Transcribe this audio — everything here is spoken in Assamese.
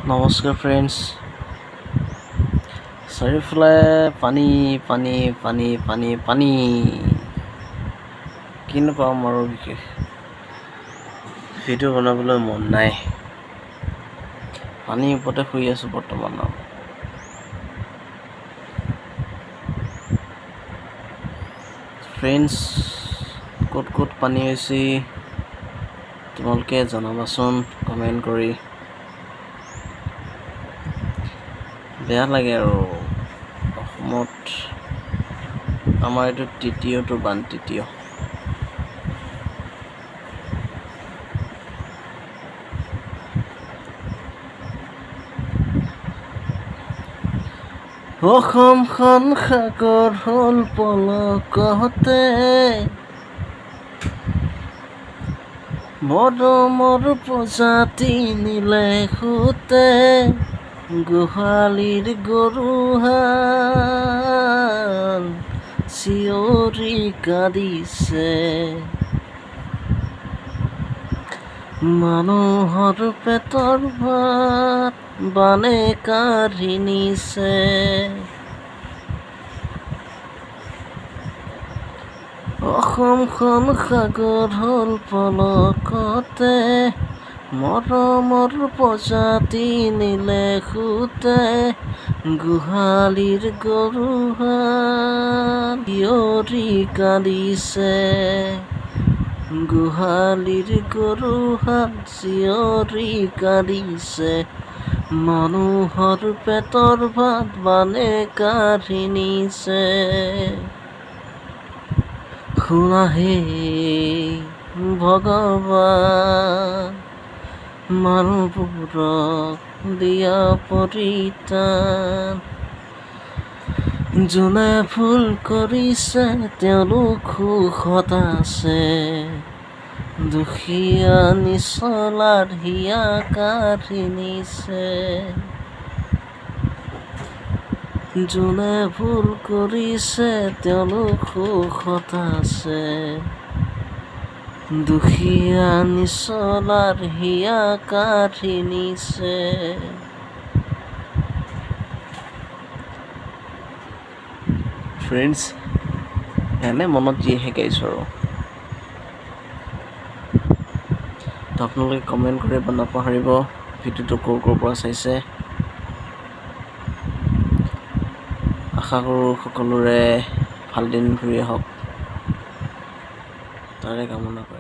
নমস্কাৰ ফ্ৰেণ্ডছ। চাৰিওফালে পানী পানী পানী পানী পানী কিনো পাম আৰু বিশেষ ভিডিঅ' বনাবলৈ মন নাই। পানীৰ ওপৰতে শুই আছোঁ বৰ্তমান। ফ্ৰেণ্ডছ, ক'ত ক'ত পানী হৈছে তোমালোকে জনাবাচোন কমেণ্ট কৰি। বেয়া লাগে আৰু অসমত আমাৰ এইটো তৃতীয়টো বান। অসমখন সাগৰ হ'ল পলকতে, মৰমৰ প্ৰজাতি নিলে সুতে, গোহালিৰ গৰুহাল চিঞৰি কান্দিছে, মানুহৰ পেটৰ ভাত বানে কাঢ়ি নিছে। অসমখন সাগৰ হ'ল পলকতে, মৰমৰ প্ৰজাতি নিলে সুতে, গোহালিৰ গৰুহাল চিঞৰি কান্দিছে, গোহালিৰ গৰুহাল চিঞৰি কান্দিছে, মানুহৰ পেটৰ ভাত বানে কাঢ়ি নিছে। শুনা হে ভগৱান, মানুহবোৰক দিয়া পৰিত্ৰাণ, যোনে ভুল কৰিছে তেওঁলোক সুখত আছে, দুখীয়া নিচলাৰ হিয়া কাঢ়ি নিছে। যোনে ভুল কৰিছে তেওঁলোক সুখত আছে, দুখীয়া নিচলাৰ হিয়া কাঢ়ি নিছে। ফ্ৰেণ্ডছ, এনে মনত যি আহে গাইছোঁ আৰু তো আপোনালোকে কমেণ্ট কৰিব নাপাহৰিব ভিডিঅ'টো ক'ৰ পৰা চাইছে। আশা কৰোঁ সকলোৰে ভাল দিন ঘূৰি আহক, তাৰে কামনা কৰোঁ।